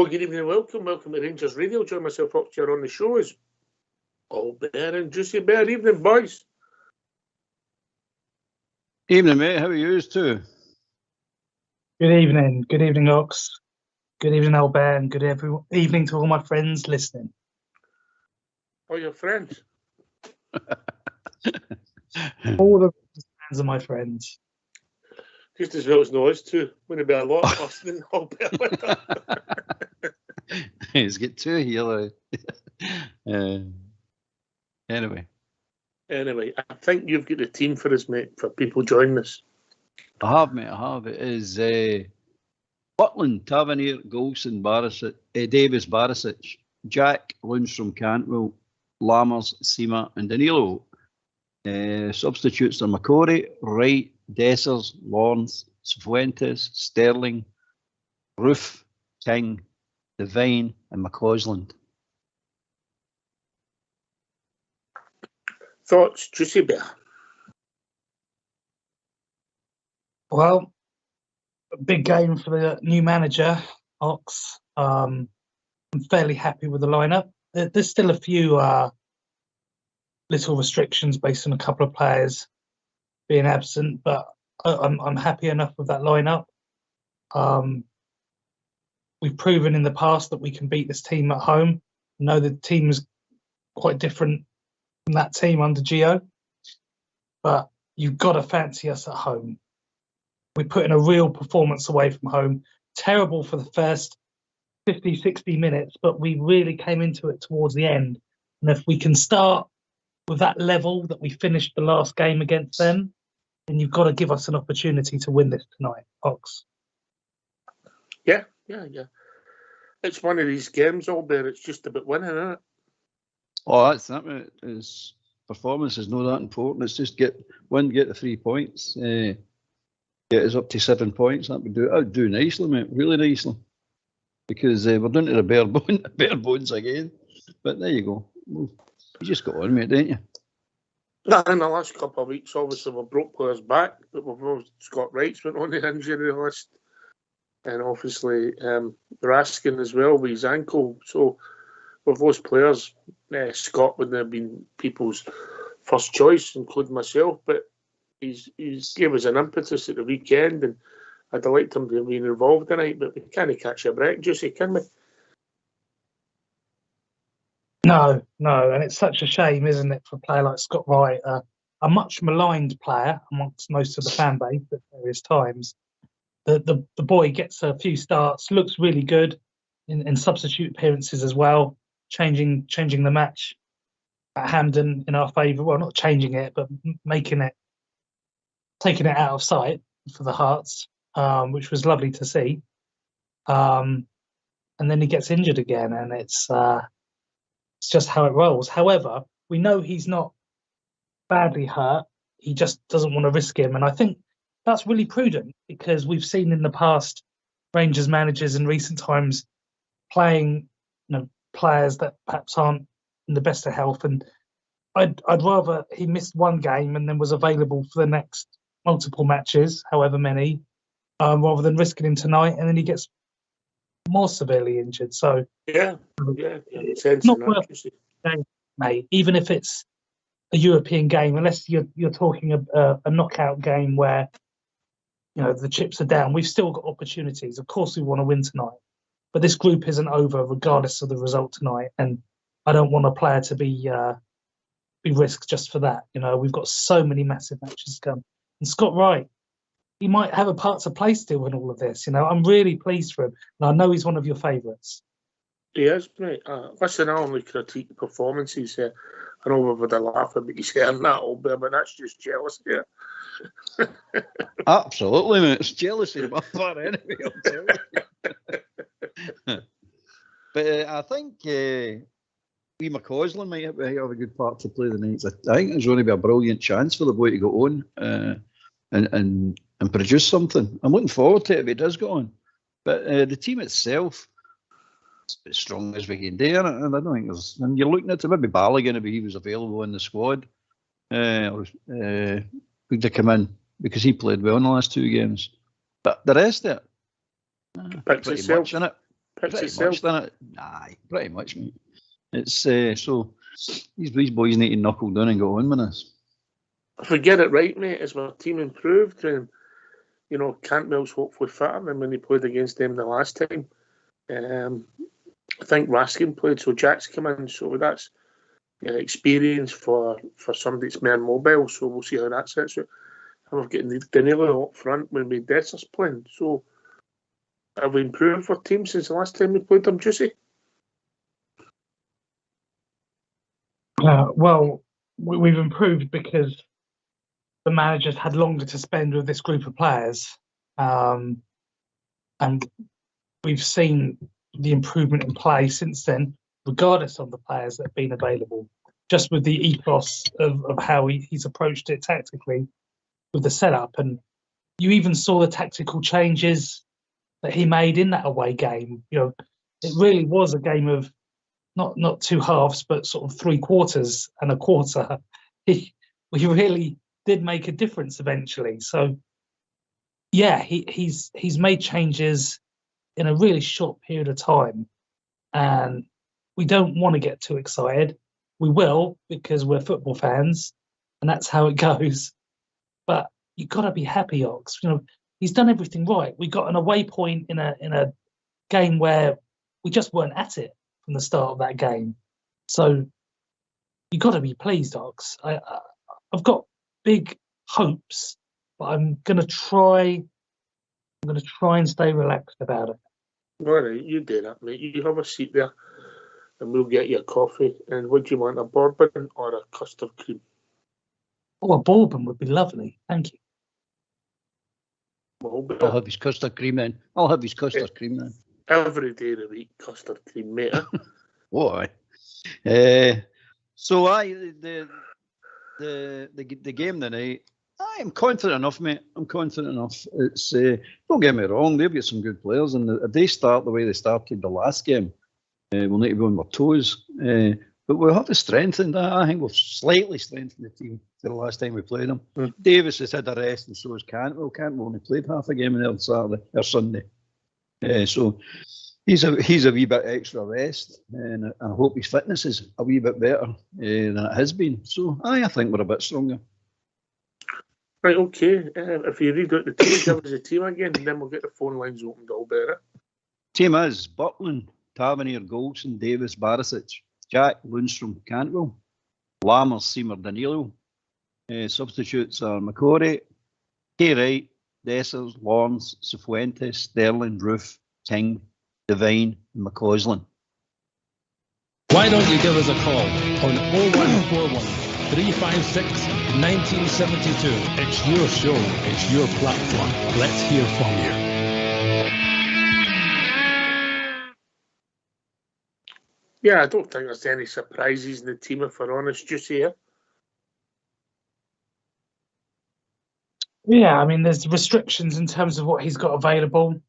Hello, good evening and welcome. Welcome to Rangers Radio. Join myself up here on the show is All Bear and Juicy Bear. Evening, boys. Evening, mate. How are you too? Good evening. Good evening, Ox. Good evening, Albert, and good evening to all my friends listening. All your friends? All the fans are my friends. Just as well as no us too. Wouldn't be a lot of listening. Albert. He's got two here. Anyway, I think you've got the team for us, mate, for people joining us. I have, mate. I have. It is Butland, Tavernier, Golson, Barisic, Davis, Barisic, Jack, Lundstrom, Cantwell, Lammers, Seema, and Danilo. Substitutes are McCory, Wright, Dessers, Lawrence, Fuentes, Sterling, Roof, King, Devine, and McCausland. Thoughts, Juicy Bear? Well, a big game for the new manager, Ox. I'm fairly happy with the lineup. There's still a few little restrictions based on a couple of players being absent, but I'm happy enough with that lineup. We've proven in the past that we can beat this team at home. I know the team is quite different from that team under Gio, but you've got to fancy us at home. We put in a real performance away from home. Terrible for the first 50, 60 minutes, but we really came into it towards the end. And if we can start with that level that we finished the last game against them, then you've got to give us an opportunity to win this tonight, Ox. Yeah. It's one of these games, Albert. It's just about winning, isn't it? Oh, that's that, mate. His performance is not that important. It's just get the 3 points. Get us up to 7 points. That would do nicely, mate. Really nicely. Because we're down to the bare bones again. But there you go. You just got on, mate, didn't you? In the last couple of weeks, obviously, we've brought players back, but we've also Scott Wright's went on the injury list. And obviously, Raskin as well with his ankle. So, with those players, Scott wouldn't have been people's first choice, including myself, but he's gave us an impetus at the weekend, and I'd have liked him to have been involved tonight, but we can't catch a break, Juicy, can we? No, and it's such a shame, isn't it, for a player like Scott Wright, a much maligned player amongst most of the fan base at various times. The boy gets a few starts, looks really good in substitute appearances as well, changing the match at Hampden in our favour. Well, not changing it, but taking it out of sight for the Hearts, which was lovely to see. And then he gets injured again, and it's just how it rolls. However, we know he's not badly hurt. He just doesn't want to risk him, and I think that's really prudent because we've seen in the past Rangers managers in recent times playing, players that perhaps aren't in the best of health, and I'd rather he missed one game and then was available for the next multiple matches, however many, rather than risking him tonight and then he gets more severely injured. So yeah. It's not worth it, mate. Even if it's a European game, unless you're talking a knockout game where the chips are down, we've still got opportunities. Of course, we want to win tonight, but this group isn't over regardless of the result tonight, and I don't want a player to be risked just for that. We've got so many massive matches to come, and Scott Wright, he might have a part to play still in all of this. I'm really pleased for him, and I know he's one of your favourites. He is, mate. Listen, I only critique the performances. I know we've had a laugh about you saying that, Albert, but that's just jealousy. Yeah. Absolutely, mate. It's jealousy on my part anyway, I'll tell you. But I think wee McCausland might have a good part to play the night. I think there's going to be a brilliant chance for the boy to go on and produce something. I'm looking forward to it if he does go on. But the team itself, it's as strong as we can do, and I don't think there's. And you're looking at it, maybe Balogun, if he was available in the squad, would have come in because he played well in the last two games. But the rest of it, pretty much in it. Picks Pretty itself. much, doesn't it? Aye, pretty much, mate. It's so these boys need to knuckle down and go on with this. If we get it right, mate, as our team improved, and you know, Cantwell's hopefully fitter than when he played against them the last time. I think Raskin played, so Jack's come in, so that's experience for somebody that's more mobile. So we'll see how that sets out. And we're getting Danilo up front when we Dessers playing. So have we improved our team since the last time we played them, Juicy? Well, we've improved because the managers had longer to spend with this group of players, and we've seen the improvement in play since then, regardless of the players that have been available. Just with the ethos of how he's approached it tactically with the setup, and you even saw the tactical changes that he made in that away game. You know, it really was a game of not two halves, but sort of 3 quarters and a quarter. We really did make a difference eventually. So, yeah, he's made changes in a really short period of time, and we don't want to get too excited. We will, because we're football fans, and that's how it goes. But you've got to be happy, Ox. You know, he's done everything right. We got an away point in a game where we just weren't at it from the start of that game. So you've got to be pleased, Ox. I've got big hopes, but I'm going to try and stay relaxed about it. All right, you do that, mate. You have a seat there, and we'll get you a coffee. And what do you want, a bourbon or a custard cream? Oh, a bourbon would be lovely. Thank you. Well, I'll have his custard cream then. Every day of the week, custard cream, mate. Oh, so the game tonight, I'm confident enough, mate. I'm confident enough. It's don't get me wrong, they've got some good players, and if they start the way they started the last game, we'll need to be on our toes. But we'll have to strengthen that. I think we've slightly strengthened the team to the last time we played them. Davis has had a rest, and so has Cantwell. Cantwell only played half a game on Saturday or Sunday. So he's a wee bit extra rest, and I hope his fitness is a wee bit better than it has been. So I think we're a bit stronger. Right, okay. If you read out the team, give us the team again, and then we'll get the phone lines opened all better. Team is Buckland, Tavernier, Goldson, Davis, Barisic, Jack, Lundstrom, Cantwell, Lammers, Seymour, Danilo. Substitutes are McCory, K. Wright, Dessers, Lawrence, Cifuentes, Sterling, Roof, Ting, Devine, and McCausland. Why don't you give us a call on 0141 356 1972. It's your show, it's your platform. Let's hear from you. Yeah, I don't think there's any surprises in the team, if we're honest, just here. Yeah, I mean, there's restrictions in terms of what he's got available.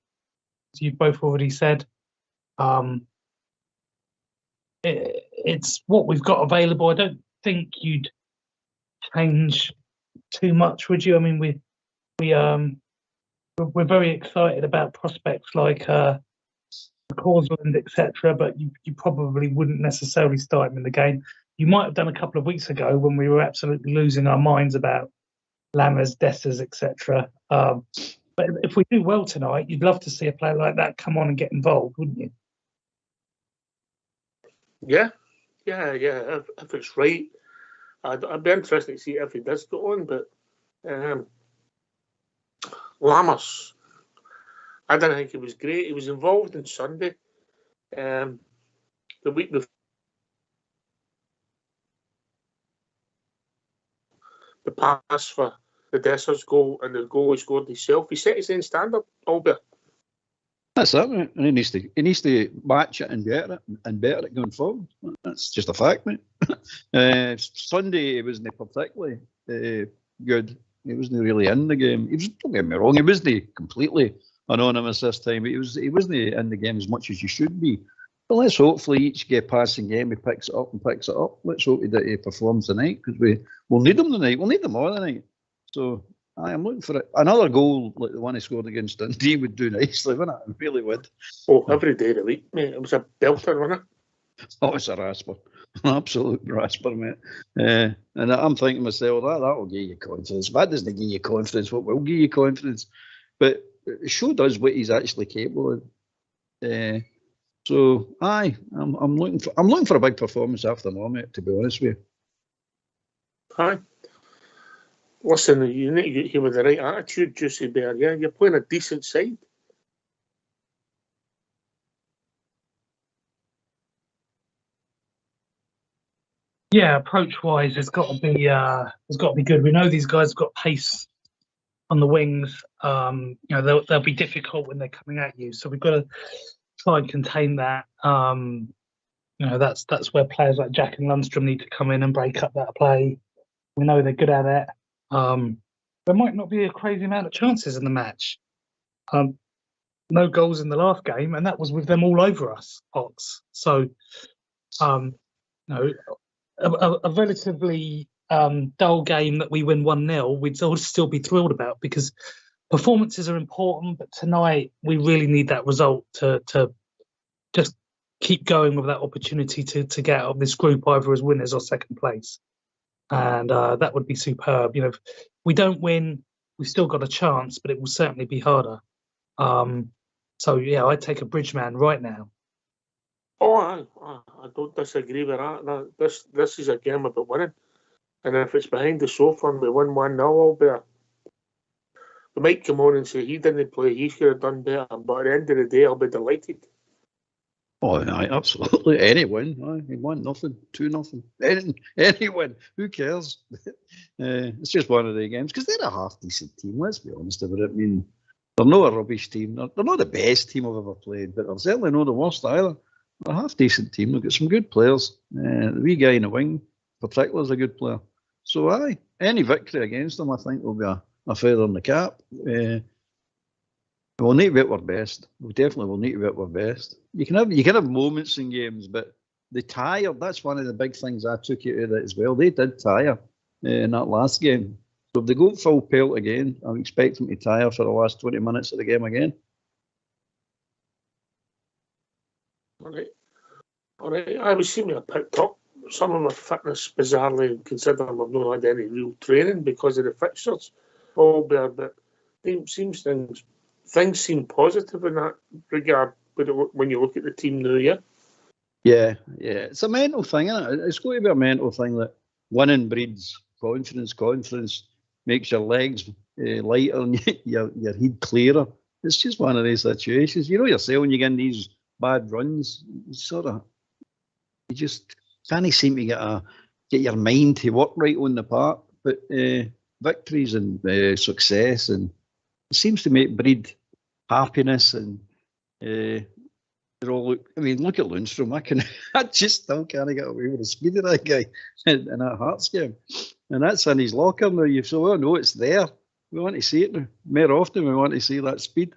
As you've both already said. It's what we've got available. I don't think you'd change too much, would you? I mean, we're very excited about prospects like Causland, etc., but you probably wouldn't necessarily start him in the game. You might have done a couple of weeks ago when we were absolutely losing our minds about Lammers, Dessers, etc. But if we do well tonight, you'd love to see a player like that come on and get involved, wouldn't you? Yeah. If it's right, I'd be interested to see if he does go on. But Lammers, I didn't think he was great. He was involved on Sunday. The week before, the pass for the Dessers goal and the goal he scored himself. He set his own standard, Albert. That's it, mate. And he needs to match it and better it going forward. That's just a fact, mate. Sunday, he wasn't particularly good. He wasn't really in the game. Don't get me wrong, he wasn't completely anonymous this time. But he wasn't in the game as much as you should be. But let's hopefully each passing game he picks it up. Let's hope that he performs tonight, because we'll need him tonight. We'll need them all tonight. So I'm looking for it. Another goal like the one he scored against Dundee would do nicely, wouldn't it? It really would. Oh, every day of the week, mate. It was a belter, wasn't it? Oh, it's a rasper. Absolute rasper, mate. And I'm thinking to myself, that will give you confidence. If that doesn't give you confidence, what will give you confidence? But it showed us what he's actually capable of. So, aye, I'm looking for a big performance after now, mate, to be honest with you. Aye. Listen, you need to get here with the right attitude, Juicy Bear. Yeah, you're playing a decent side. Yeah, approach-wise, it's got to be good. We know these guys have got pace on the wings. They'll be difficult when they're coming at you. So we've got to try and contain that. That's where players like Jack and Lundstrom need to come in and break up that play. We know they're good at it. There might not be a crazy amount of chances in the match. No goals in the last game, and that was with them all over us, Ox. So, a relatively dull game that we win 1-0, we'd all still be thrilled about, because performances are important, but tonight we really need that result to just keep going with that opportunity to get out of this group either as winners or second place. And that would be superb. If we don't win, we've still got a chance, but it will certainly be harder. So yeah, I'd take a Bridgeman right now. Oh, I don't disagree with that. This is a game about winning. And if it's behind the sofa and we win 1-0, I'll be they might come on and say he didn't play, he should have done better. But at the end of the day, I'll be delighted. Oh, aye, absolutely. Any win. Aye, he won 2-0. Any win. Who cares? It's just one of the games, because they're a half-decent team, let's be honest about it. I mean, they're not a rubbish team. They're not the best team I've ever played, but they're certainly not the worst either. They're a half-decent team. They've got some good players. The wee guy in the wing, in particular, is a good player. So, aye, any victory against them, I think, will be a feather in the cap. We'll need to be at our best. We definitely will need to be at our best. You can have moments in games, but they tired. That's one of the big things I took out of it as well. They did tire in that last game. So if they go full pelt again, I'm expecting them to tire for the last 20 minutes of the game again. All right. I was seeing I picked up some of my fitness bizarrely, considering I've not had any real training because of the fixtures. All there, but things seem positive in that regard when you look at the team now, yeah? Yeah. It's a mental thing, isn't it? It's going to be a mental thing that winning breeds confidence. Confidence makes your legs lighter and your head clearer. It's just one of these situations. You know yourself, when you get in these bad runs, you just can't seem to get your mind to work right on the park. But victories and success, and it seems to breed happiness, and they're all look at Lundstrom. I just still can't get away with the speed of that guy in that Hearts game, and that's in his locker now. So I know it's there. We want to see it now more often. We want to see that speed.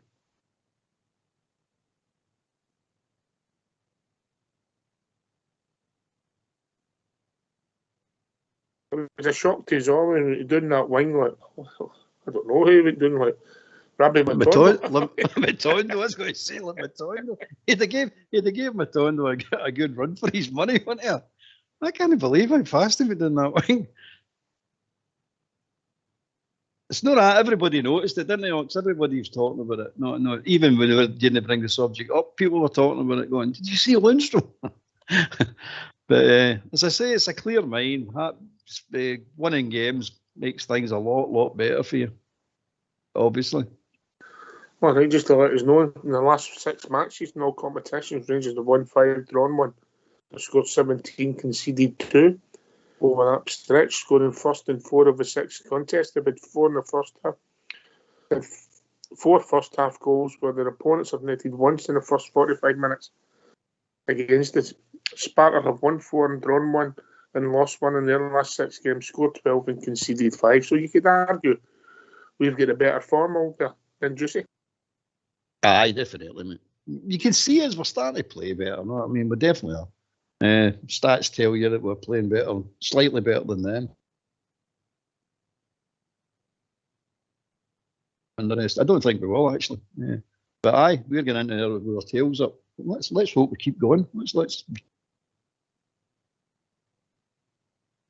It was a shock to us all when he was doing that wing, like, I don't know who he was doing, like Rabbi Matondo. Matondo, I was going to say, like Matondo. He'd have gave Matondo a good run for his money, wouldn't he? I can't believe how fast he was doing that wing. It's not that everybody noticed it, didn't they, Ox? Everybody was talking about it. No, even when they didn't bring the subject up, people were talking about it, going, "Did you see Lundstrom?" But as I say, it's a clear mind. Winning games makes things a lot better for you, obviously. Well, I think just to let us know, in the last 6 matches in all competitions, Rangers have won 5, drawn 1. They've scored 17, conceded 2 over that stretch, scoring first in 4 of the 6 contests. They've had 4 in the first half. And 4 first half goals where their opponents have netted once in the first 45 minutes against us. Sparta have won 4 and drawn 1 and lost 1 in their last 6 games, scored 12 and conceded 5. So you could argue we've got a better form out there than Juicy. Aye, definitely, mate. You can see as we're starting to play better. No, I mean, we definitely are. Stats tell you that we're playing better, slightly better than them. and the rest. I don't think we will actually. Yeah. But aye, we're getting into there with our tails up. Let's hope we keep going. Let's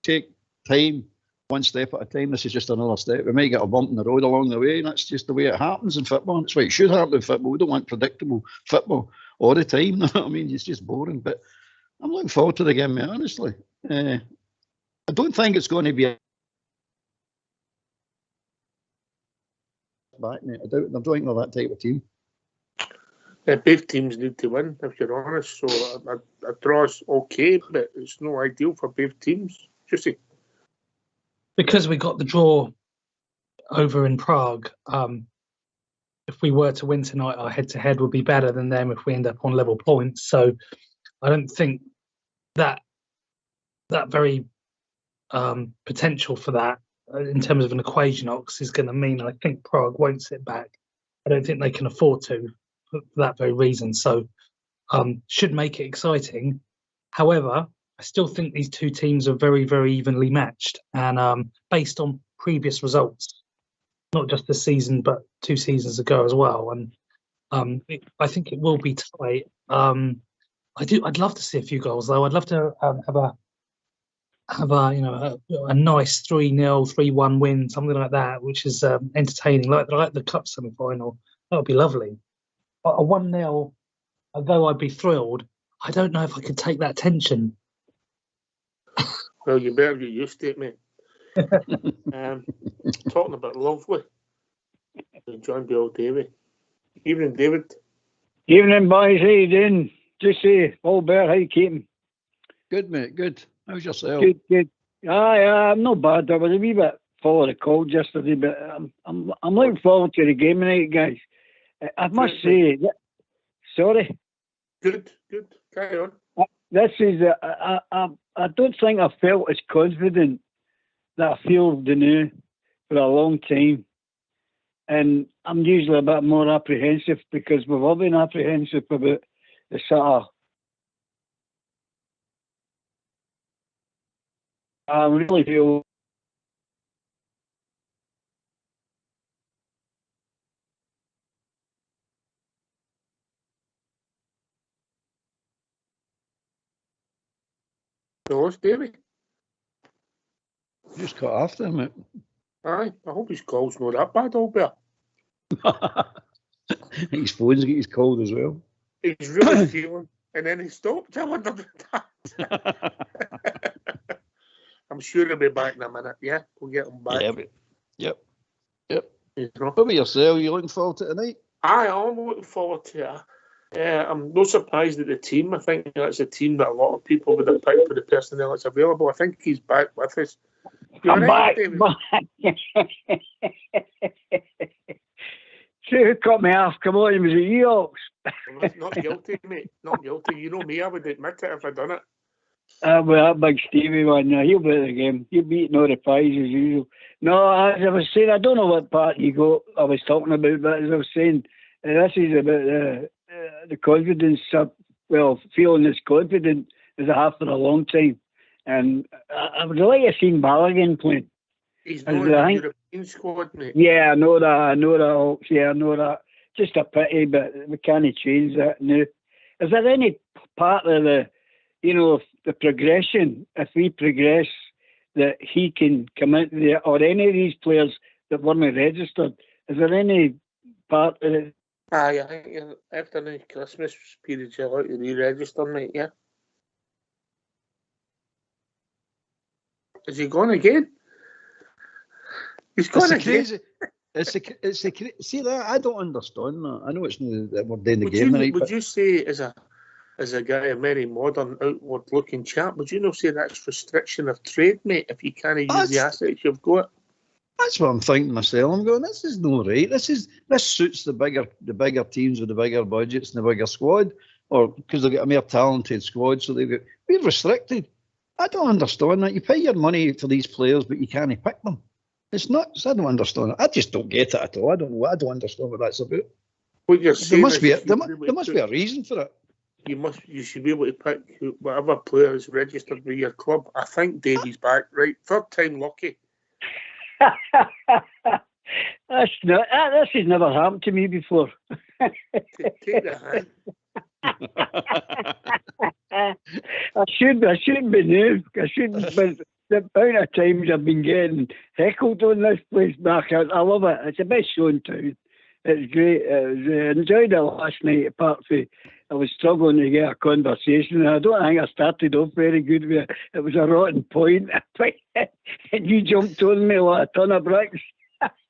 take time, one step at a time. This is just another step. We might get a bump in the road along the way, and that's just the way it happens in football. That's why it should happen in football. We don't want predictable football all the time. I mean, it's just boring. But I'm looking forward to the game, mate, honestly. I don't think it's going to be back, mate. I don't think they're that type of team. Both teams need to win, if you're honest. So a draw's okay, but it's no ideal for both teams. Justy. Because we got the draw over in Prague, if we were to win tonight, our head-to-head would be better than them if we end up on level points. So I don't think that very potential for that in terms of an equation ox is going to mean I think Prague won't sit back. I don't think they can afford to for that very reason. So should make it exciting. However, I still think these two teams are very, very evenly matched, and based on previous results, not just this season but 2 seasons ago as well. And I think it will be tight. I'd love to see a few goals though. I'd love to have a nice 3-0, 3-1 win, something like that, which is entertaining, like the cup semi-final. That would be lovely. But a 1-0, although I'd be thrilled, I don't know if I could take that tension. Well, you better get used to it, mate. Talking about lovely, John Bill Davy. Evening, David. Evening, boys. How you doing? Just say, Albert, how you keeping? Good, mate. Good. How's yourself? Good. I'm not bad. I was a wee bit full of the cold yesterday, but I'm looking forward to the game tonight, guys. I must say, sorry. Good. Carry on. This is I don't think I felt as confident that I feel now for a long time, and I'm usually a bit more apprehensive because we've all been apprehensive about the sort of. I really feel. Yours, Davy? Just cut off there, mate. Aye, I hope his call's not that bad, Albert. His phone's get his cold as well. He's really feeling, and then he stopped. I wonder about that. I'm sure he'll be back in a minute. Yeah, we'll get him back. Yeah, but, yep. You know? What about yourself? You looking forward to tonight? Aye, I'm looking forward to it. I'm not surprised at the team. I think that's a team that a lot of people would have picked for the personnel that's available. I think he's back with us. I'm back. See who cut me off? Come on, was it you, Ox? Not guilty, mate. Not guilty. You know me, I would admit it if I'd done it. Well, that big Stevie one, he'll be at the game. He'll beat no replies as usual. No, as I was saying, I don't know what part I was talking about, but as I was saying, this is about the confidence. Feeling as confident as I have for a long time. And I would like to see Balogun playing. He's not in the European squad, mate. Yeah, I know that. Yeah, I know that. Just a pity, but we can't change that now. Is there any part of the progression, if we progress, that he can come into there, or any of these players that weren't registered? Is there any part of it? Aye, I think after the Christmas period, you're allowed to re-register, mate, yeah. Is he gone again? He's gone again. Crazy. It's see that I don't understand that. I know it's not that we're doing the game tonight. Would you say as a guy, a very modern, outward-looking chap, would you not say that's restriction of trade, mate? If you can't use the assets you've got. That's what I'm thinking myself. I'm going, this is no right. This suits the bigger teams with the bigger budgets and the bigger squad, or because they've got a more talented squad, so we're restricted. I don't understand that. You pay your money for these players, but you can't pick them. It's nuts. I don't understand it. I just don't get it at all. I don't understand what that's about. What you're saying there must be a reason for it. You should be able to pick whatever player is registered with your club. I think Davy's back, right? Third time lucky. This has never happened to me before. Take the hint. I shouldn't be new. I shouldn't. But the amount of times I've been getting heckled on this place back out, I love it. It's the best show in town. It's great. I enjoyed it last night. Apart from I was struggling to get a conversation, and I don't think I started off very good with it. It was a rotten point, and you jumped on me like a ton of bricks.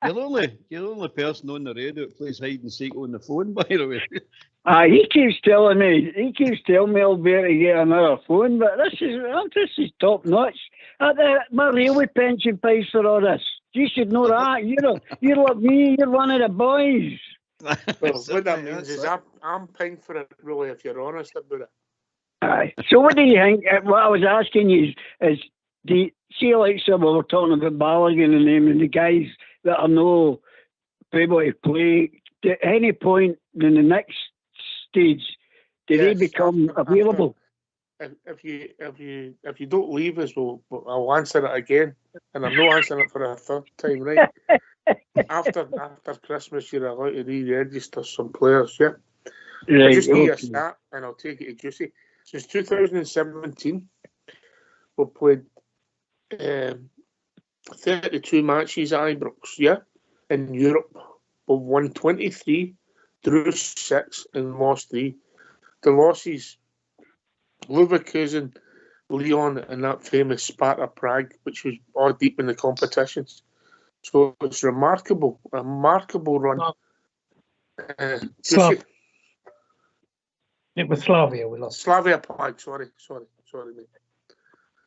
You're the only person on the radio that plays hide and seek on the phone, by the way. He keeps telling me I'll be able to get another phone, but this is top notch. My railway pension pays for all this. You should know that. You're like me. You're one of the boys. Well, what that means is I'm paying for it, really, if you're honest about it. Aye. So what do you think? What I was asking you is do you see, like some we were talking about Balogun and them and the guys that are no able to play, at any point in the next stage, do they become available? If you don't leave us, I'll answer it again, and I'm not answering it for a third time, right? After Christmas, you're allowed to re-register some players, yeah. Right, Just give you a okay. stat, and I'll take it to Juicy. Since 2017, we've played 32 matches at Ibrox, yeah, in Europe. We've won 23, drew 6, and lost 3. The losses, Leverkusen, Lyon, and that famous Sparta Prague, which was all deep in the competitions. So it's a remarkable run. It was Slavia we lost. Slavia Prague, sorry, mate.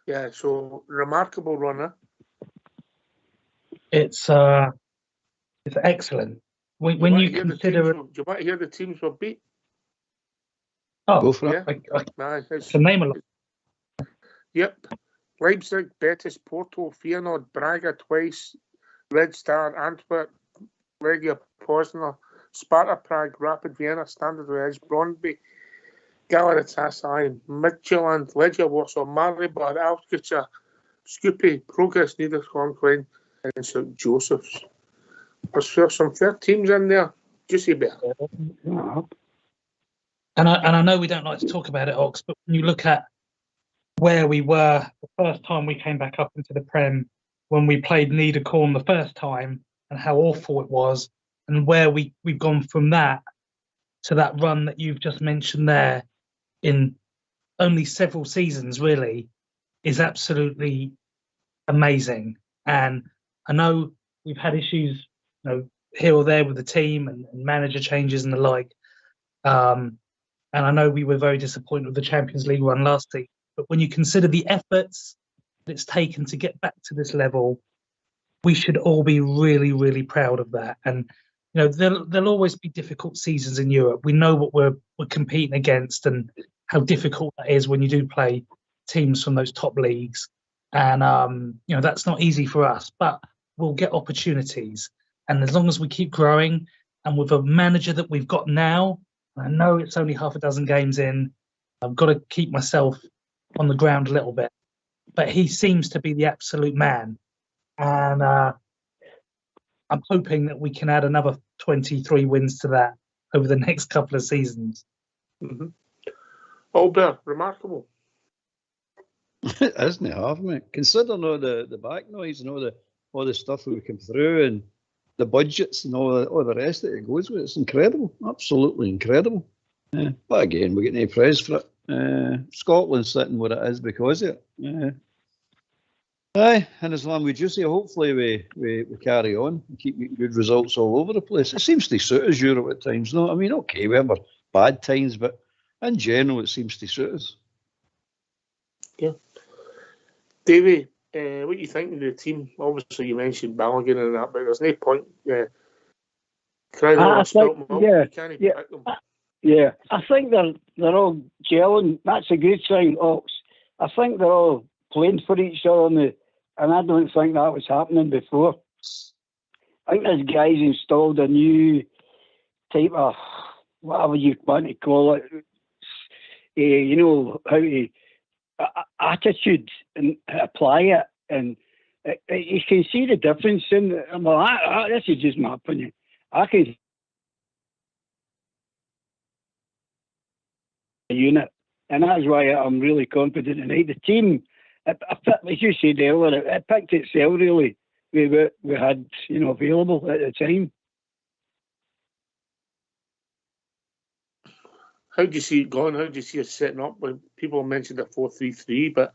Yeah, so remarkable runner. It's excellent. When you consider it, do you want to hear the teams were beat? Go for it. It's a name a lot. Yep. Leipzig, Betis, Porto, Feyenoord, Braga twice, Red Star, Antwerp, Legia Poznan, Sparta Prague, Rapid Vienna, Standard Liège, Brøndby, Galatasaray, Midtjylland, Legia Warsaw, Maribor, Alkmaar, Skopje, Progress, Niederkornquin, and St Joseph's. There's some fair teams in there. Juicy bear. And I know we don't like to talk about it, Ox, but when you look at where we were the first time we came back up into the Prem, when we played Niederkorn the first time, and how awful it was, and where we've gone from that to that run that you've just mentioned there in only several seasons, really, is absolutely amazing. And I know we've had issues, here or there with the team and manager changes and the like. And I know we were very disappointed with the Champions League run last season. But when you consider the efforts that it's taken to get back to this level, we should all be really, really proud of that. And there'll always be difficult seasons in Europe. We know what we're competing against and how difficult that is when you do play teams from those top leagues. And that's not easy for us, but we'll get opportunities. And as long as we keep growing, and with a manager that we've got now, I know it's only half a dozen games in, I've got to keep myself on the ground a little bit, but he seems to be the absolute man. And I'm hoping that we can add another 23 wins to that over the next couple of seasons. Mm-hmm. Albert, remarkable. Isn't it, half, mate? Considering all the back noise and all the stuff that we come through and the budgets and all the rest that it goes with, it's incredible, absolutely incredible. But again, we get no praise for it. Scotland's sitting where it is because of it. Aye, and as long as Juicy, hopefully we carry on and keep getting good results all over the place. It seems to suit us Europe at times. No, I mean, okay, we have our bad times, but in general, it seems to suit us. Yeah. Davey, what do you think of the team? Obviously, you mentioned Balogun and that, but there's no point. I think they're all gelling. That's a good sign, Ox. I think they're all playing for each other, and I don't think that was happening before. I think this guy's installed a new type of, whatever you want to call it, how to attitude and apply it. And You can see the difference in. Well, this is just my opinion. I can unit, and that's why I'm really confident tonight. The team, as you said earlier, it picked itself really. We had available at the time. How do you see it going? How do you see it setting up? When people mentioned a 4-3-3, but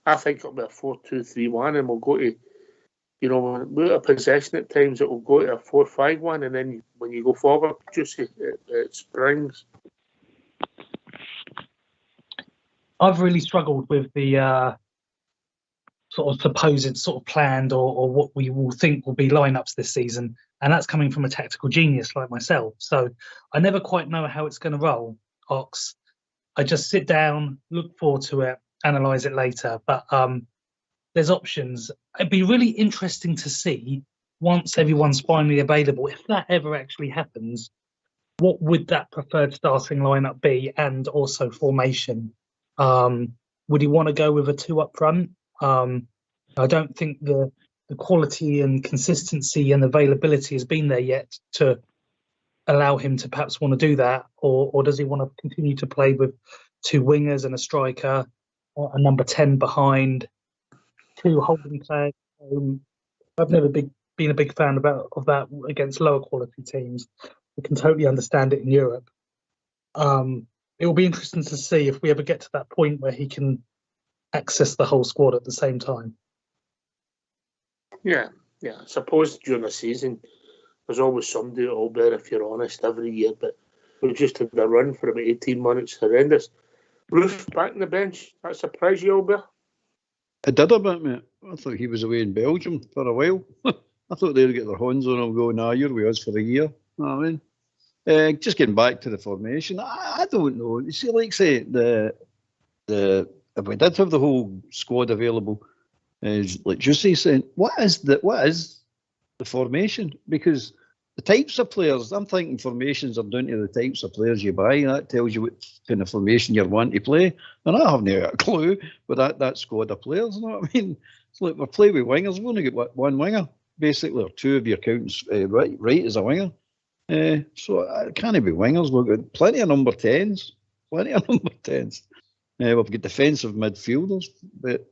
I think it'll be a 4-2-3-1, and we'll go to, with a possession at times, it will go to a 4-5-1, and then when you go forward, just it springs. I've really struggled with the sort of supposed sort of planned or what we will think will be lineups this season, and that's coming from a tactical genius like myself. So I never quite know how it's going to roll, Ox. I just sit down, look forward to it, analyse it later. But there's options. It'd be really interesting to see once everyone's finally available, if that ever actually happens, what would that preferred starting lineup be, and also formation. Would he want to go with a 2 up front? I don't think the quality and consistency and availability has been there yet to allow him to perhaps want to do that, or does he want to continue to play with 2 wingers and a striker, or a number 10 behind, 2 holding players? I've never been a big fan of that against lower quality teams. We can totally understand it in Europe. It will be interesting to see if we ever get to that point where he can access the whole squad at the same time. Yeah. I suppose during the season, there's always somebody that'll bear, if you're honest, every year. But we've just had a run for about 18 months, horrendous. Roof back on the bench. That surprised you, Albert? It did a bit, mate. I thought he was away in Belgium for a while. I thought they'd get their hands on him going, you're with us for a year. You know what I mean? Just getting back to the formation, I don't know. You see, like say, if we did have the whole squad available, like Jussi saying, what is the formation? Because the types of players, I'm thinking formations are down to the types of players you buy. That tells you what kind of formation you're wanting to play. And I haven't got a clue with that squad of players. You know what I mean? It's like we're playing with wingers. We've only got one winger, basically, or 2 if you're counting right as a winger. So it can't be wingers. We've got plenty of number 10s. We've got defensive midfielders. But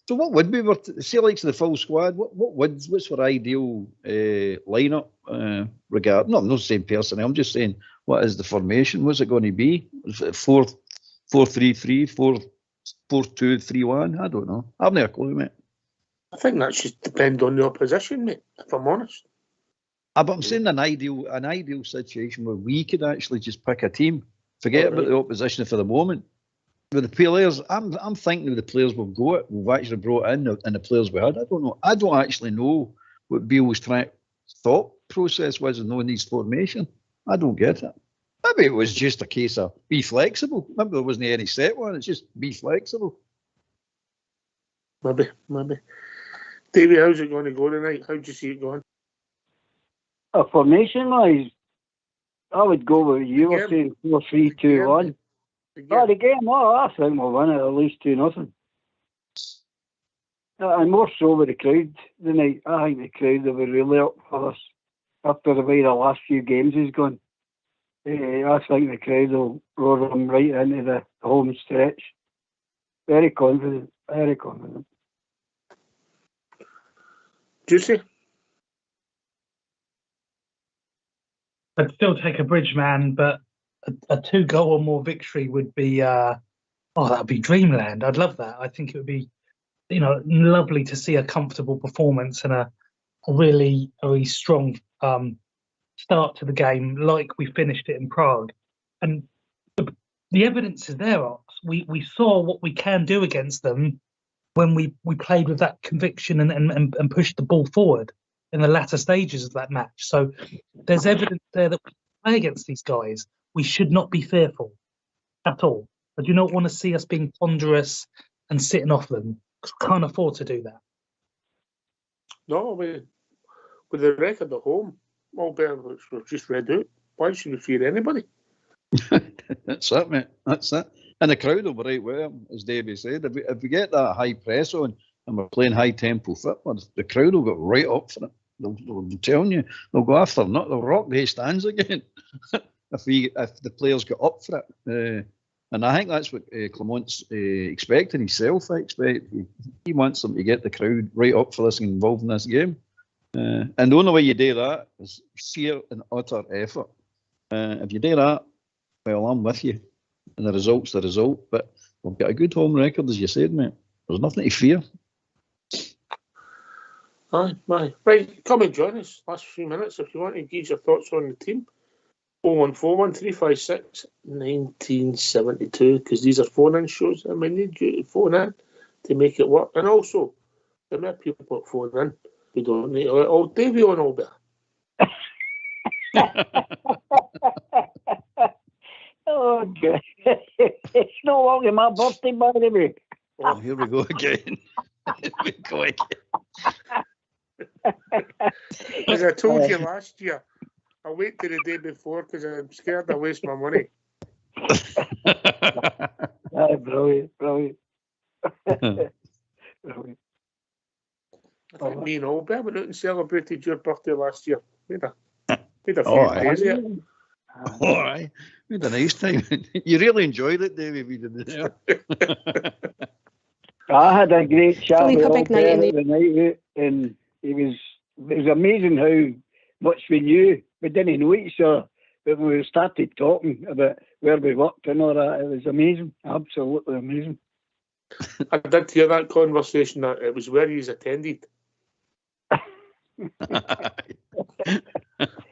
so what would we say, like the full squad? What's our ideal lineup? Regard? No, I'm not saying personnel. I'm just saying, what is the formation? What's it going to be? 4-3-3, 4-2-3-1? I don't know. I've no clue, mate. I think that should depend on the opposition, mate, if I'm honest. But I'm saying an ideal situation where we could actually just pick a team. Forget about the opposition for the moment. With the players, I'm thinking of the players we've actually brought in and the players we had. I don't know. I don't actually know what Beale's thought process was in knowing these formation. I don't get it. Maybe it was just a case of be flexible. Maybe there wasn't any set one. It's just be flexible. Maybe. Davey, how's it going to go tonight? How do you see it going? Formation-wise, I would go with you were saying 4-3-2-1. The game, I think we'll win it at least 2-0. And more so with the crowd tonight. I think the crowd will be really up for us after the way the last few games has gone. I think the crowd will roar them right into the home stretch. Very confident. Juicy? I'd still take a Bridgeman, but a 2-goal or more victory would be that would be dreamland. I'd love that. I think it would be lovely to see a comfortable performance and a really strong start to the game like we finished it in Prague. And the evidence is there, Ox. We saw what we can do against them when we played with that conviction and pushed the ball forward in the latter stages of that match. So there's evidence there that we play against these guys. We should not be fearful at all. I do not want to see us being ponderous and sitting off them. We can't afford to do that. No, with the record at home, albeit we've just read out, why should we fear anybody? That's it, mate. That's it. And the crowd will be right with him, as Davey said. If we get that high press on and we're playing high tempo football, the crowd will go right up for it. I'm telling you, they'll go after them. They'll rock the stands again if the players get up for it. And I think that's what Clement's expecting himself. I expect he wants them to get the crowd right up for this and involved in this game. And the only way you do that is sheer and utter effort. If you do that, well, I'm with you. And the result's the result. But we've got a good home record, as you said, mate. There's nothing to fear. Aye. Right, come and join us. Last few minutes if you want to give your thoughts on the team. 0141 356 1972, because these are phone-in shows and we need you to phone in to make it work. And also, the more people put phone in, we don't need to let all Davey on all that. Oh, God. It's no longer my birthday, by the way. Oh, here we go again. As I told you last year, I'll wait till the day before because I'm scared I waste my money. Brilliant. I think me and Albert went out and celebrated your birthday last year. Made a few days of it. All right. We had a nice time. You really enjoyed it, David. We did it. I had a great chat with Philippe, a big night the night, and it was amazing how much we knew. We didn't know each other, but when we started talking about where we worked and all that, it was amazing, absolutely amazing. I did hear that conversation that it was where he's attended.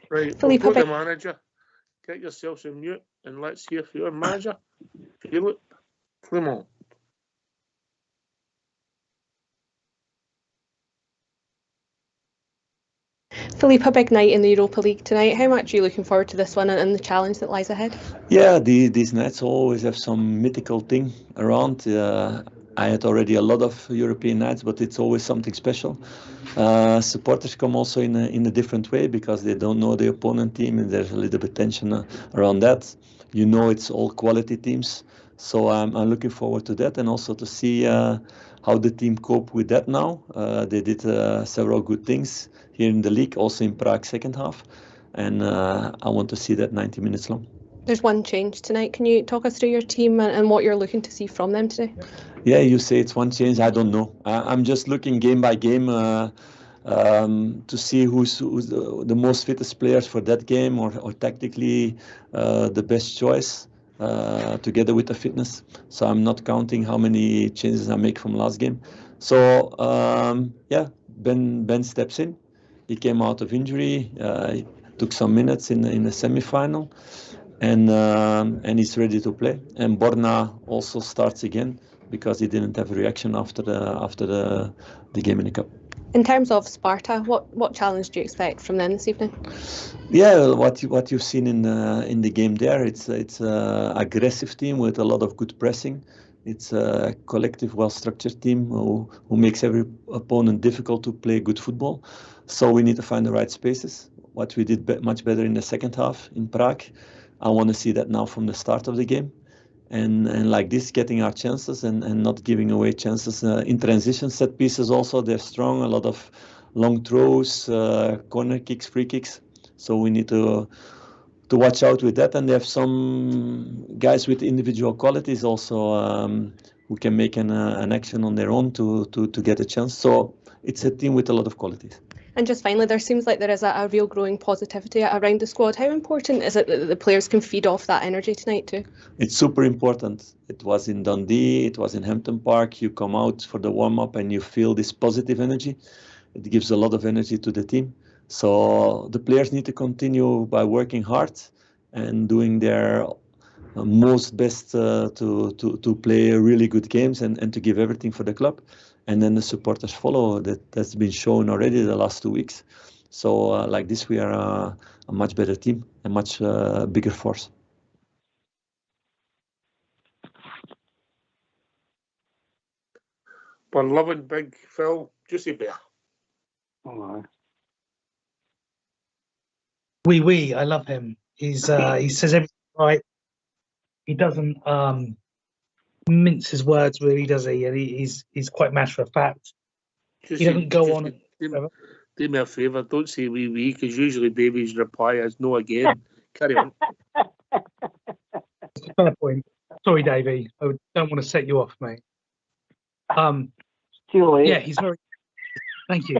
Right, Philippe, we'll go to the manager. Get yourselves on mute and let's hear from your manager, Philippe Clement. Philippe, a big night in the Europa League tonight. How much are you looking forward to this one and the challenge that lies ahead? Yeah, these nights always have some mythical thing around. I had already a lot of European nights, but it's always something special. Supporters come also in a different way because they don't know the opponent team and there's a little bit tension around that. You know, it's all quality teams. So I'm looking forward to that and also to see how the team cope with that now. They did several good things here in the league, also in Prague second half. And I want to see that 90 minutes long. There's one change tonight. Can you talk us through your team and what you're looking to see from them today? Yeah, you say it's one change. I don't know. I'm just looking game by game to see who's the most fittest players for that game or tactically the best choice together with the fitness. So I'm not counting how many changes I make from last game. So yeah, Ben steps in. He came out of injury. He took some minutes in the semi-final. And he's ready to play. And Borna also starts again because he didn't have a reaction after the game in the cup. In terms of Sparta, what challenge do you expect from them this evening? Yeah, what you've seen in the game there, it's a aggressive team with a lot of good pressing. It's a collective, well-structured team who makes every opponent difficult to play good football. So we need to find the right spaces. What we did much better in the second half in Prague. I want to see that now from the start of the game. And like this, getting our chances and not giving away chances. In transition set pieces also, they're strong. A lot of long throws, corner kicks, free kicks. So we need to watch out with that. And they have some guys with individual qualities also who can make an action on their own to get a chance. So it's a team with a lot of qualities. And just finally, there seems like there is a real growing positivity around the squad. How important is it that the players can feed off that energy tonight too? It's super important. It was in Dundee, it was in Hampton Park. You come out for the warm-up and you feel this positive energy. It gives a lot of energy to the team. So the players need to continue by working hard and doing their most best to play really good games and to give everything for the club. And then the supporters follow. That's been shown already the last 2 weeks. So like this, we are a much better team, a much bigger force. One loving big Phil, Juicy Bear. Oh, I love him. He says everything right. He doesn't mince his words really, does he? And he's quite matter of fact. he doesn't go on. Do me a favour, don't say wee, because usually Davy's reply is no again. Carry on. Fair point. Sorry, Davey. I don't want to set you off, mate. Too late. Yeah, he's very. Thank you.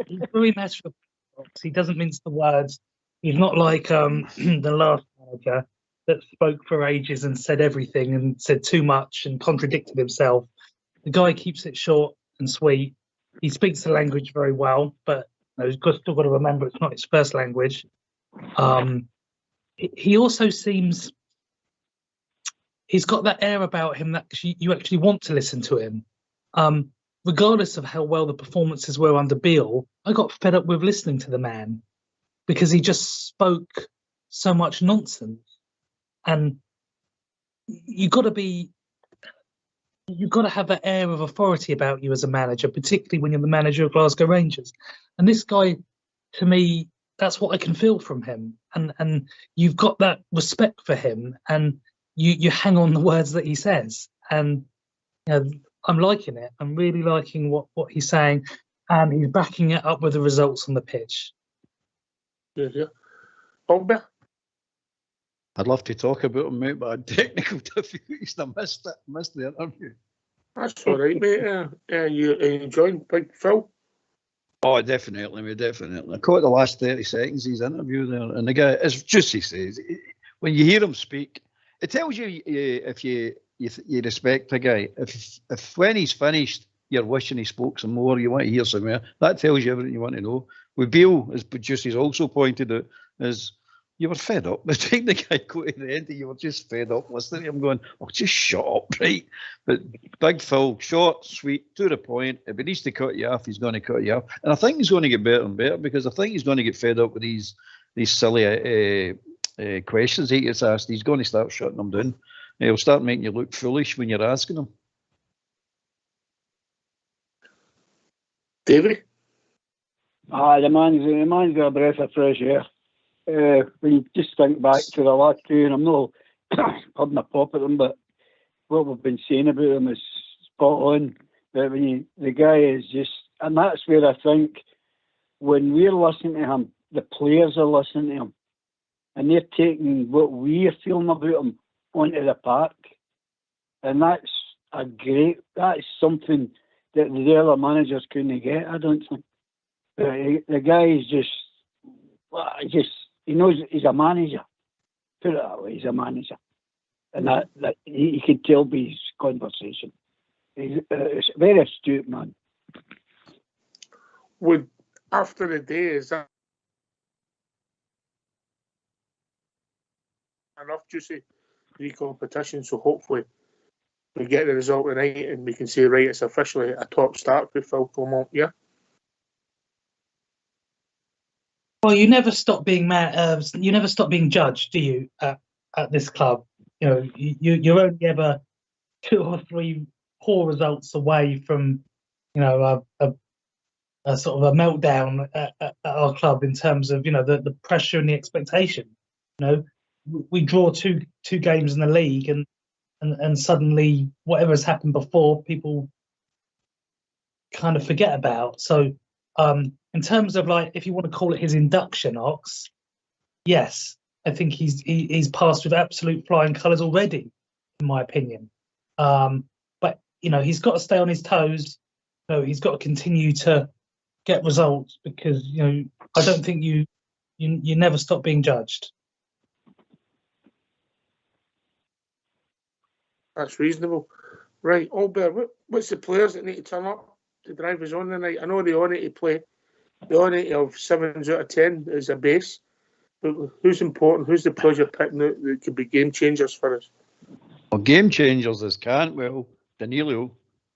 He's very matter of fact. He doesn't mince the words. He's not like the last manager that spoke for ages and said everything and said too much and contradicted himself. The guy keeps it short and sweet. He speaks the language very well, but he's still got to remember it's not his first language. He also seems. He's got that air about him that you actually want to listen to him. Regardless of how well the performances were under Beale, I got fed up with listening to the man because he just spoke so much nonsense. And you've got to have an air of authority about you as a manager, particularly when you're the manager of Glasgow Rangers. And this guy, to me, that's what I can feel from him. And you've got that respect for him, and you hang on the words that he says. And I'm liking it. I'm really liking what he's saying, and he's backing it up with the results on the pitch. Yeah. Ogba? I'd love to talk about him, mate, but I had technical difficulties. I missed the interview. That's all right, mate. You enjoying Big Phil? Oh, definitely, mate, definitely. I caught the last 30 seconds of his interview there, and the guy, it's just he says, when you hear him speak, it tells you if you respect a guy. If when he's finished, you're wishing he spoke some more, you want to hear some more, that tells you everything you want to know. With Beale, as producers also pointed out, is you were fed up. The time the guy got to the end, you were just fed up listening to him going, oh, just shut up, right? But Big Phil, short, sweet, to the point. If he needs to cut you off, he's going to cut you off. And I think he's going to get better and better, because I think he's going to get fed up with these silly questions he gets asked. He's going to start shutting them down. He'll start making you look foolish when you're asking him. Davey? The man's got a breath of fresh air. When you just think back to the last two, and I'm not putting a pop at them, but what we've been saying about him is spot on. That the guy is just, and that's where I think when we're listening to him, the players are listening to him, and they're taking what we're feeling about him onto the park, and that's something that the other managers couldn't get. I don't think. The guy is just he knows he's a manager. Put it that way, he's a manager, and that you can tell by his conversation. He's a very astute man. Would after the day, is that enough, Juicy? 3 competitions, so hopefully we get the result tonight and we can say, right, it's officially a top start for Phil Clement, yeah? Well, you never stop being you never stop being judged, do you? At this club, you're only ever 2 or 3 poor results away from, a sort of a meltdown at our club in terms of, the pressure and the expectation. We draw two games in the league, and suddenly whatever's happened before, people kind of forget about. So. In terms of, like, if you want to call it his induction, Ox, yes, I think he's passed with absolute flying colours already, in my opinion. But he's got to stay on his toes. He's got to continue to get results, because I don't think you never stop being judged. That's reasonable, right? Albert, what's the players that need to turn up to drive us on tonight? I know they all need to play. They all need to have 7s out of 10 as a base. But who's important? Who's the players you're picking out that could be game changers for us? Well, game changers is Cantwell, Danilo,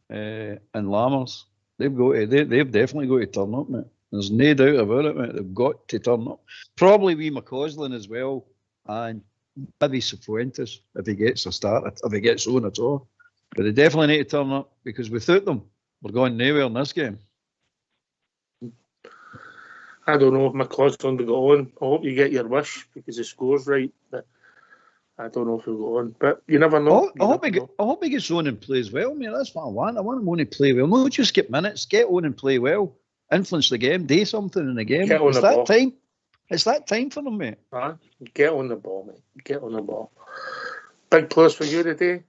and Lammers. They've definitely got to turn up, mate. There's no doubt about it, mate. They've got to turn up. Probably wee McCausland as well, and maybe Cifuentes if he gets a start, if he gets on at all. But they definitely need to turn up, because without them, we're going nowhere in this game. I don't know if McCausland will go on. I hope you get your wish because the score's right. But I don't know if he'll go on, but you never know. I hope he gets on and plays well, mate. That's what I want. I want him on to play well. Not just get minutes, get on and play well. Influence the game, do something in the game. Get on it's the that ball. time. It's that time for them, mate. Get on the ball, mate. Get on the ball. Big players for you today,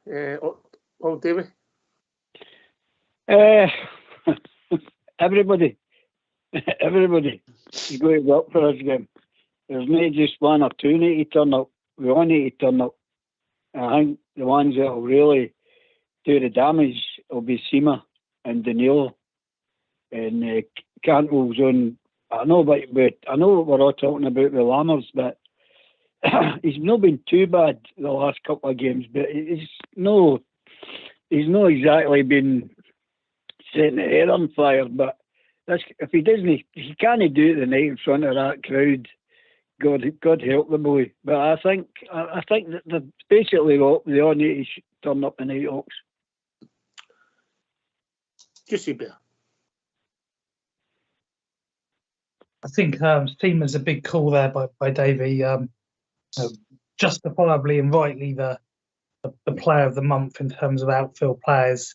Davey? Everybody. You got to go up for this game. There's not just one or two need to turn up. We all need to turn up. I think the ones that will really do the damage will be Seema and Danilo. And Cantwell's on. I know what we're all talking about with Lammers, but he's not been too bad the last couple of games. But he's not exactly been setting the head on fire. But if he doesn't, he can't do it the night in front of that crowd. God help the boy. But I think that they're basically they all need to turn up the night Hawks. Juicy Bear. I think Seema's a big call there by Davey. Justifiably and rightly the player of the month in terms of outfield players.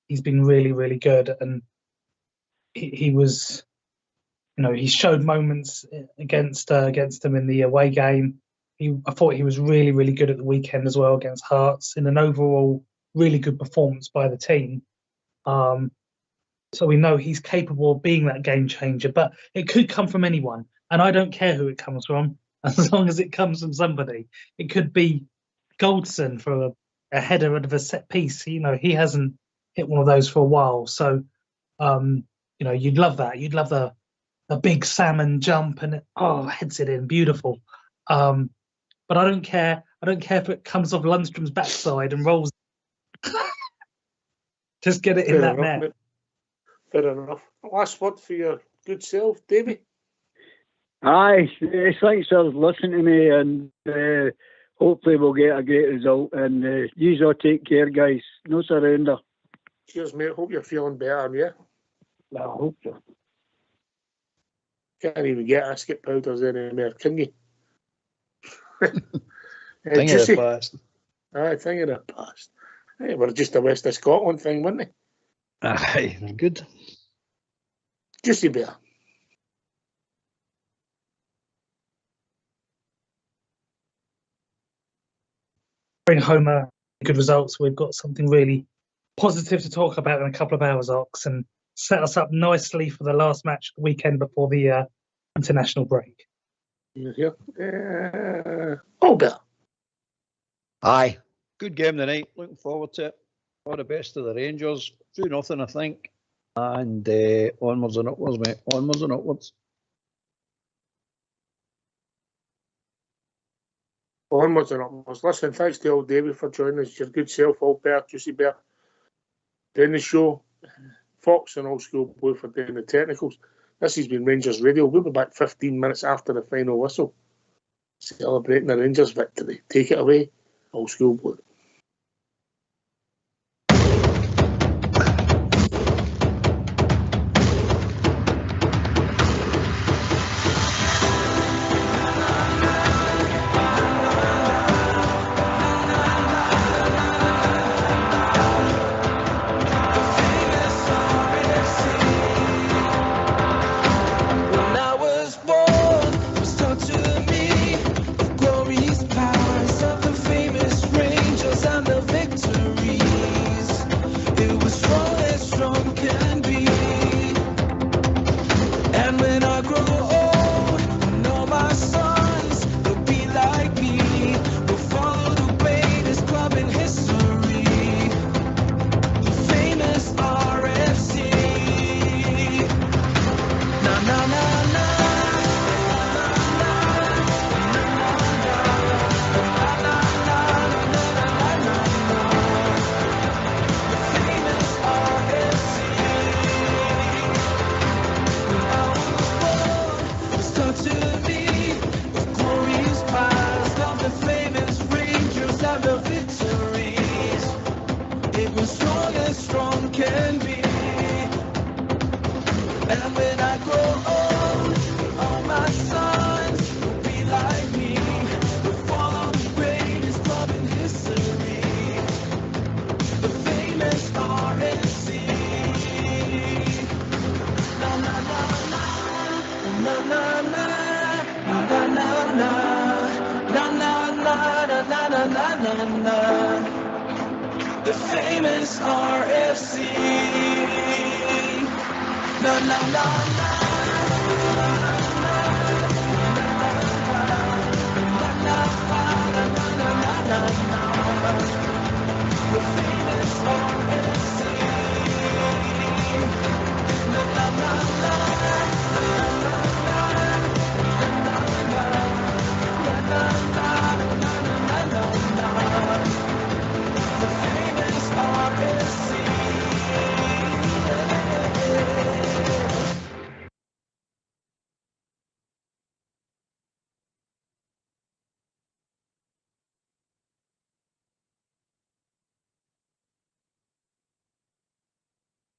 He's been really, really good, and he was, he showed moments against them in the away game. I thought he was really, really good at the weekend as well against Hearts in an overall really good performance by the team. So we know he's capable of being that game changer, but it could come from anyone. And I don't care who it comes from, as long as it comes from somebody. It could be Goldson for a header out of a set piece. He hasn't hit one of those for a while. So, you'd love that. You'd love the big salmon jump and heads it in. Beautiful. But I don't care. I don't care if it comes off Lundstrom's backside and rolls. Just get it in that net. Fair enough. Last word for your good self, Davey. Aye, thanks for listening to me, and hopefully we'll get a great result. And you all take care, guys. No surrender. Cheers, mate. Hope you're feeling better, yeah? I hope so. Can't even get asket powders anymore, can you? Thing of the past. Aye, thing of the past. Hey, we're just a West of Scotland thing, weren't they? Aye, good. Juicy Bear. Bring home good results. We've got something really positive to talk about in a couple of hours, Ox, and set us up nicely for the last match of the weekend before the international break. Yeah. Bear. Aye, good game tonight. Looking forward to it. All the best to the Rangers. 2-0, I think. And onwards and upwards, mate. Onwards and upwards. Onwards and upwards. Listen, thanks to old David for joining us. Your good self, Old Bear, Juicy Bear, doing the show. Fox and Old School Boy for doing the technicals. This has been Rangers Radio. We'll be back 15 minutes after the final whistle, celebrating the Rangers victory. Take it away, Old School Boy. The famous RFC. Na na na na. The famous RFC. Na na na.